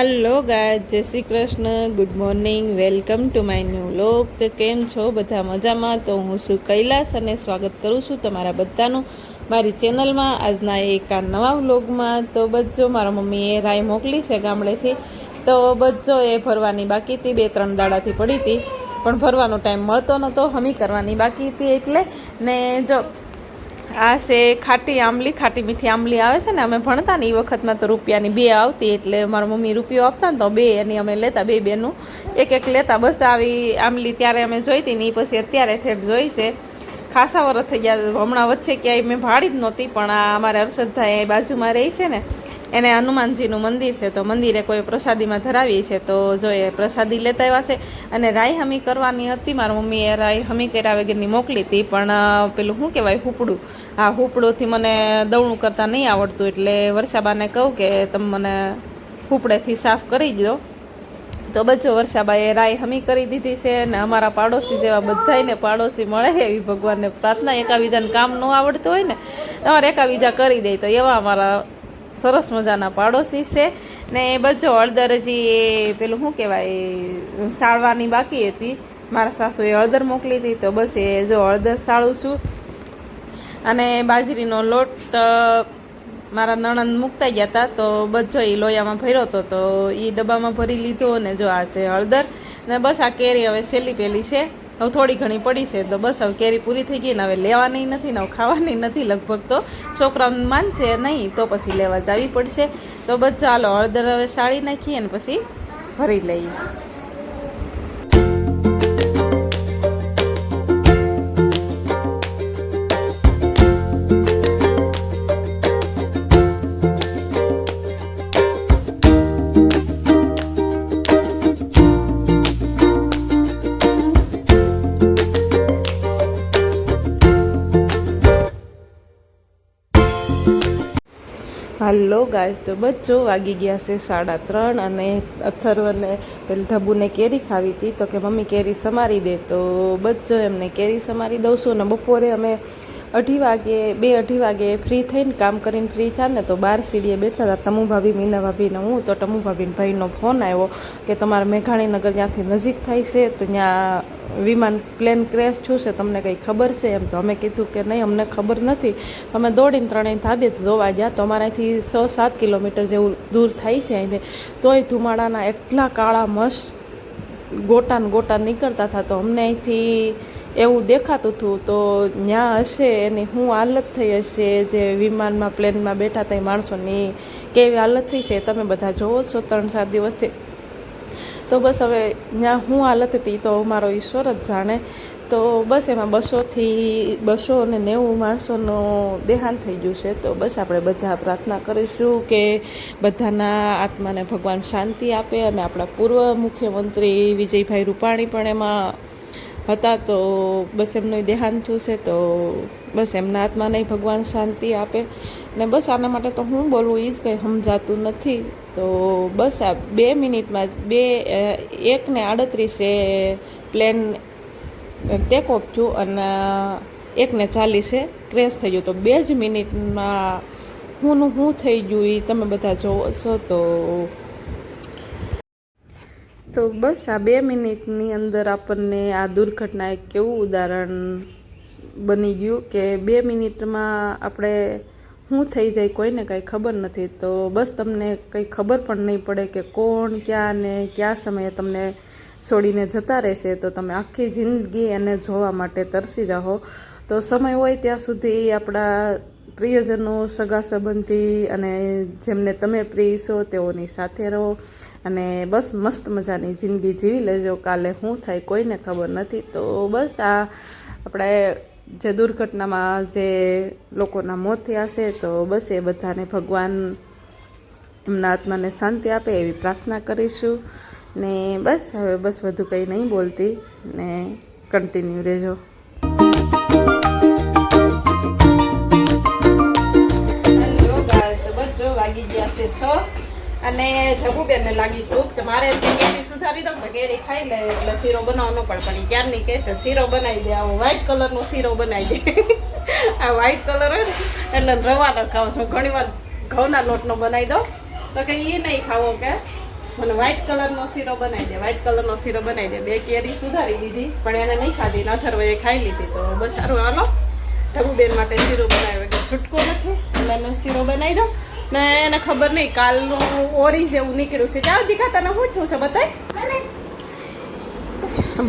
Hello ગાય, જય Shri Krishna, good morning, welcome to my new vlog. તો કેમ છો બધા મજામાં? તો હું છું કૈલાસ અને સ્વાગત કરું છું તમારા બધાનું મારી ચેનલમાં આજના એક આ નવા વ્લોગમાં. તો બચ્ચો મારા મમ્મીએ રાય મોકલી છે ગામડેથી, તો બચ્ચો એ ભરવાની બાકી હતી, 2-3 દાડાથી પડી હતી પણ ભરવાનો ટાઈમ મળતો નહોતો, હમી કરવાની બાકી હતી એટલે. ને જો આ છે ખાટી આંબલી, ખાટી મીઠી આંબલી આવે છે ને, અમે ભણતા ને એ વખતમાં તો રૂપિયાની 2 આવતી, એટલે મારા મમ્મી રૂપિયો આપતા ને તો 2 એની અમે લેતા, 2 બેનું એક લેતા. બસ આવી આંબલી ત્યારે અમે જોઈ હતી ને એ પછી અત્યારે ઠેઠ જોઈ છે. ખાસા વર્ષ થઈ ગયા, હમણાં વચ્ચે ક્યાંય મેં ભાડી જ નહોતી, પણ આ અમારે હર્ષદભાઈ બાજુમાં રહી છે ને, એને હનુમાનજીનું મંદિર છે, તો મંદિરે કોઈ પ્રસાદીમાં ધરાવી છે, તો જો એ પ્રસાદી લેતા આવ્યા છે. અને રાઈ હમી કરવાની હતી, મારા મમ્મીએ રાઈ હમી કર્યા વગરની મોકલી હતી, પણ પેલું શું કહેવાય, હુપડું, આ હુપડોથી મને દવણું કરતાં નહીં આવડતું, એટલે વર્ષાબાને કહું કે તમે મને હુપડેથી સાફ કરી દો. તો બચ્ચો વર્ષાબાએ રાય હમી કરી દીધી છે. ને અમારા પાડોશી જેવા બધાને પાડોશી મળે એવી ભગવાનને પ્રાર્થના. એકાબીજાને કામ ન આવડતું હોય ને તમારે એકાબીજા કરી દે, તો એવા અમારા સરસ મજાના પાડોશી છે. ને બચ્ચો હળદર હજી એ પેલું શું કહેવાય સાળવાની બાકી હતી, મારા સાસુએ હળદર મોકલી હતી, તો બસ એ જો હળદર સાળું છું. અને બાજરીનો લોટ મારા નણંદ મૂકતા ગયા હતા, તો બસ જો એ લોયામાં ભર્યો હતો, તો એ ડબ્બામાં ભરી લીધો. ને જો આ છે હળદર. ને બસ આ કેરી હવે સેલી પેલી છે, હવે થોડી ઘણી પડી છે, તો બસ હવે કેરી પૂરી થઈ ગઈ ને હવે લેવાની નથી ને હવે ખાવાની નથી. લગભગ તો છોકરાઓને માનશે નહીં તો પછી લેવા જવી પડશે. તો બસ ચાલો હળદર હવે સાળી નાખીએ ને પછી ભરી લઈએ. હલો ગાઈસ, તો બચ્ચો વાગી ગયા છે 3:30 અને અથર્વને પેલી ઢબુને કેરી ખાવી હતી, તો કે મમ્મી કેરી સમારી દે, તો બચ્ચો એમને કેરી સમારી દઉં છું. ને બપોરે અમે 2-2:30 વાગે ફ્રી થઈને કામ કરીને ફ્રી થાય ને, તો 12 સીડીએ બેઠા હતા ટમુ ભાભી, મીના ભાભીને હું. તો ટમુ ભાભીને ભાઈનો ફોન આવ્યો કે તમારે મેઘાણીનગર ત્યાંથી નજીક થાય છે, તો ત્યાં વિમાન પ્લેન ક્રેશ થયું છે, તમને કંઈ ખબર છે એમ? તો અમે કીધું કે નહીં, અમને ખબર નથી. અમે દોડીને 3 ધાબે જોવા ગયા, તો અમારાથી 6-7 કિલોમીટર જેવું દૂર થાય છે અહીંથી, તોય ધુમાડાના એટલા કાળા મસ્ત ગોટા નીકળતા હતા, તો અમને અહીંથી એવું દેખાતું હતું. તો ત્યાં હશે એની શું હાલત થઈ હશે, જે વિમાનમાં પ્લેનમાં બેઠા હતા એ માણસોની કેવી હાલત થઈ છે તમે બધા જોવો છો 3-4 દિવસથી. તો બસ હવે ત્યાં શું હાલત હતી તો મારો ઈશ્વર જ જાણે. તો બસ એમાં 290 માણસોનું દેહાંત થઈ ગયું છે. તો બસ આપણે બધા પ્રાર્થના કરીશું કે બધાના આત્માને ભગવાન શાંતિ આપે. અને આપણા પૂર્વ મુખ્યમંત્રી વિજયભાઈ રૂપાણી પણ એમાં હતા, તો બસ એમનું દેહાંત થયું છે, તો બસ એમના આત્માને ભગવાન શાંતિ આપે. ને બસ આના માટે તો હું બોલવું એ જ કંઈ સમજાતું નથી. તો બસ આ 2 મિનિટમાં 1:38 પ્લેન ટેક ઓફ થયું અને 1:40 ક્રેશ થઈ ગયું. તો 2 જ મિનિટમાં શું થઈ ગયું એ તમે બધા જોવો છો. તો બસ આ 2 મિનિટની અંદર આપણને આ દુર્ઘટના એક કેવું ઉદાહરણ બની ગયું કે 2 મિનિટમાં આપણે શું થઈ જાય કોઈને કાંઈ ખબર નથી. તો બસ તમને કંઈ ખબર પણ નહીં પડે કે કોણ ક્યાં ને કયા સમયે તમને છોડીને જતા રહેશે. તો તમે આખી જિંદગી એને જોવા માટે તરસી જાઓ. તો સમય હોય ત્યાં સુધી આપણા પ્રિયજનો, સગા સંબંધી અને જેમને તમે પ્રિય છો તેઓની સાથે રહો. અને બસ મસ્ત મજાની જિંદગી જીવી લેજો. કાલે શું થાય કોઈને ખબર નથી. તો બસ આ આપણે જે દુર્ઘટનામાં જે લોકોના મોત થયા છે, તો બસ એ બધાને ભગવાન એમના આત્માને શાંતિ આપે એવી પ્રાર્થના કરીશું. ને બસ હવે વધુ કંઈ નહીં બોલતી, ને કન્ટિન્યુ રહેજો. હેલો ગાઈસ, તો બસ જો વાગી ગયા છે 6 અને જગુબેનને લાગી ભૂખ, તો મારે કેરી સુધારી દઉં, તો કેરી ખાઈ લે એટલે શીરો બનાવવાનો પણ ક્યારની કહે છે શીરો બનાવી દે, આવો વ્હાઈટ કલરનો શીરો બનાવી દે. આ વ્હાઈટ કલર હોય ને એટલે રવાનો ખાવ છું, ઘણી વાર ઘઉંના લોટનો બનાવી દો, તો કે એ નહીં ખાવો કે મને વ્હાઈટ કલરનો શીરો બનાવી દે, વ્હાઈટ કલરનો શીરો બનાવી દે. 2 કેરી સુધારી દીધી પણ એને નહીં ખાધી, અથર્વએ ખાઈ લીધી. તો બસ સારું, હાલો ઢબુબેન માટે શીરો બનાવ્યો એટલે છૂટકો નથી એટલે એને શીરો બનાવી દો. ને એને ખબર નહીં કાલનું ઓરેન્જ એવું નીકળ્યું છે. જાઓ દીખા તને શું થયું છે બતાય,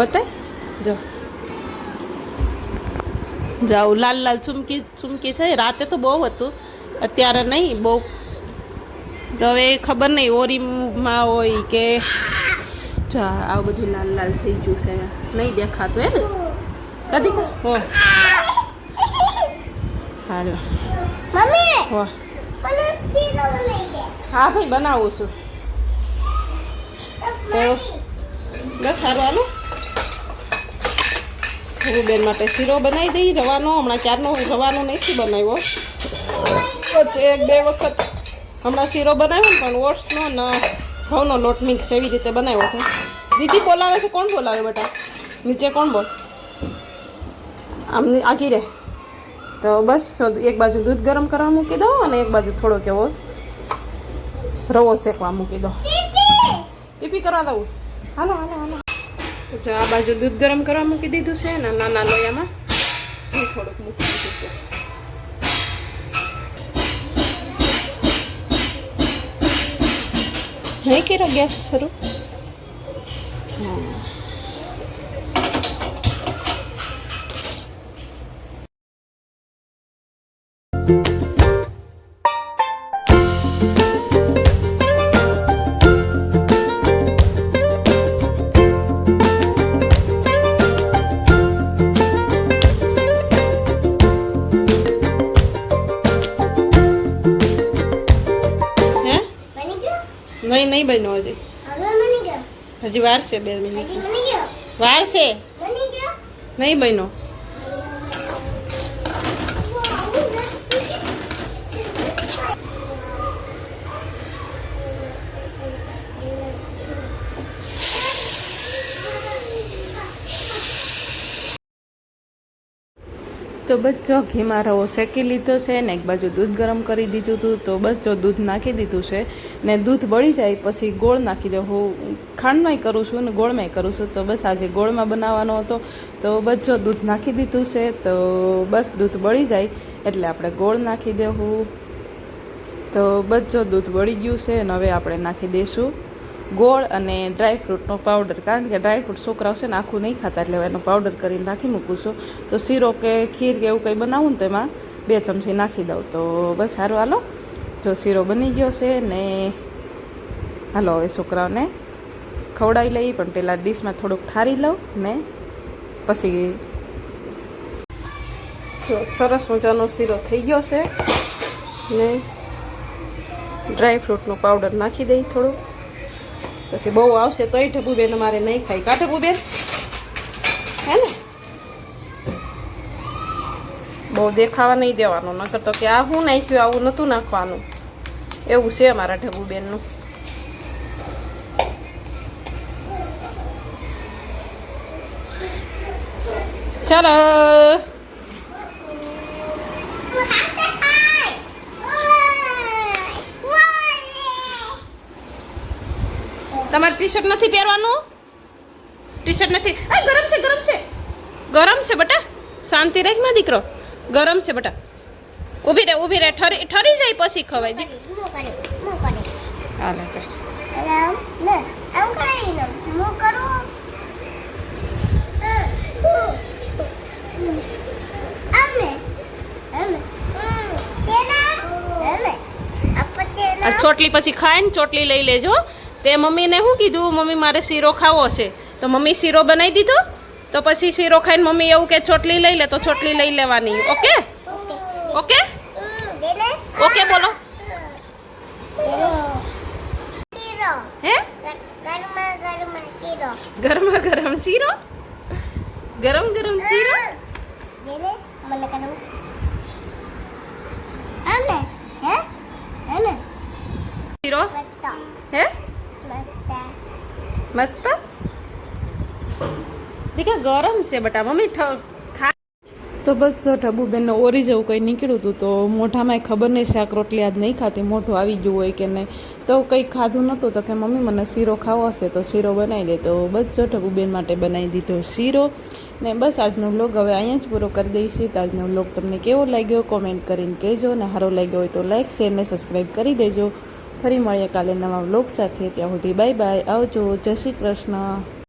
બતાય જો જાઓ લાલ લાલ ચુમકી ચુમકી છે. રાતે તો બહુ હતું, અત્યારે નહીં બહુ. તો હવે ખબર નહીં ઓરીમાં હોય કે જા આવું બધું લાલ લાલ થઈ ગયું છે, નહીં દેખાતું હે ને કદી હો. હાલો હો, હા ભાઈ બનાવું છું. તો બસ સારું હાલો બેન માટે શીરો બનાવી દઈ રવાનો. હમણાં ક્યારનો રવાનો નથી બનાવ્યો, 1-2 વખત હમણાં શીરો બનાવ્યો પણ ઓટ્સનો ને ઘઉંનો લોટ મિક્સ એવી રીતે બનાવ્યો છે. દીદી બોલાવે છે. કોણ બોલાવે બેટા? નીચે કોણ બોલ? આમ આખી રે. તો બસ એક બાજુ દૂધ ગરમ કરવા મૂકી દો અને એક બાજુ થોડો કેવો રવો શેકવા મૂકી દો. પીપી કરવા દઉં. હાલો હાલો હાલો. જો આ બાજુ દૂધ ગરમ કરવા મૂકી દીધું છે ને નાના લોયામાં થોડુંક મૂકી દીધું છે. નહીં કર્યો ગેસ શરૂ? નહીં બન્યો હજી, હજી વાર છે. 2 મિનિટ વાર છે, નહીં બન્યો. તો બસ જો ઘીમાં રવો શેકી લીધો છે ને એક બાજુ દૂધ ગરમ કરી દીધું હતું. તો બસ જો દૂધ નાખી દીધું છે ને દૂધ બળી જાય પછી ગોળ નાખી દઉં. હું ખાંડમાંય કરું છું ને ગોળમાંય કરું છું. તો બસ આજે ગોળમાં બનાવવાનો હતો. તો બસ જો દૂધ નાખી દીધું છે. તો બસ દૂધ બળી જાય એટલે આપણે ગોળ નાખી દેવું. તો બસ જો દૂધ બળી ગયું છે અને હવે આપણે નાખી દઈશું ગોળ અને ડ્રાયફ્રૂટનો પાવડર. કારણ કે ડ્રાયફ્રૂટ છોકરાઓ છે ને આખું નહીં ખાતા એટલે એનો પાવડર કરીને નાખી મૂકું છું. તો શીરો કે ખીર કે એવું કંઈ બનાવું ને તો એમાં 2 ચમચી નાખી દઉં. તો બસ સારું હાલો જો શીરો બની ગયો છે ને હાલો હવે છોકરાઓને ખવડાવી લઈ. પણ પહેલાં ડીશમાં થોડુંક ઠારી લઉં ને પછી જો સરસ મજાનો શીરો થઈ ગયો છે ને ડ્રાયફ્રૂટનો પાવડર નાખી દઈ થોડુંક. પછી બહુ આવશે તોય ઢબુબેન અમારે નહીં ખાઈ. કા ઢબુબેન હે ને બહુ દેખાવા નહીં દેવાનું, નકર તો કે આ હું નાખ્યું આવું નહોતું નાખવાનું એવું છે અમારા ઢબુબેનનું. ચાલો તમારે ટી-શર્ટ નથી પહેરવાનું? ટી-શર્ટ નથી? આ ગરમ છે, ગરમ છે, ગરમ છે બેટા. શાંતિ રાખ માં દીકરો, ગરમ છે બેટા. ઊભી રહે, ઊભી રહે. ઠરી જાય પછી ખવાય દી. હાલે કર. આ ચોટલી પછી ખાય ને ચોટલી લઈ લેજો. તે મમ્મીને શું કીધું, મમ્મી મારે શીરો ખાવો છે તો મમ્મી શીરો બનાવી દીધો. તો પછી શીરો ખાઈને મમ્મી એવું કે ચોટલી લઈ લે તો ચોટલી લઈ લેવાની. ઓકે ઓકે ઓકે બોલો. હે ગરમા ગરમ શીરો, ગરમ ગરમ શીરો. શીરો હે મસ્ત દીકા ગરમ છે બેટા. મમ્મી તો બસ જો ઢબુબેનને ઓરી જેવું કંઈ નીકળ્યું હતું તો મોઢામાં ખબર નહીં શાક રોટલી આજ નહીં ખાતી, મોઢું આવી ગયું હોય કે નહીં, તો કંઈ ખાધું નહોતું તો કે મમ્મી મને શીરો ખાવો હશે તો શીરો બનાવી દે. તો બસ જો ઢબુબેન માટે બનાવી દીધો શીરો. ને બસ આજનો વ્લોગ હવે અહીંયા જ પૂરો કરી દઈશું. તો આજનો વ્લોગ તમને કેવો લાગ્યો કોમેન્ટ કરીને કહેજો, ને સારો લાગ્યો હોય તો લાઇક શેર ને સબસ્ક્રાઈબ કરી દેજો. ફરી મળીએ કાલે નવા વ્લોગ સાથે. ત્યાં સુધી બાય બાય, આવજો, જય શ્રી કૃષ્ણ.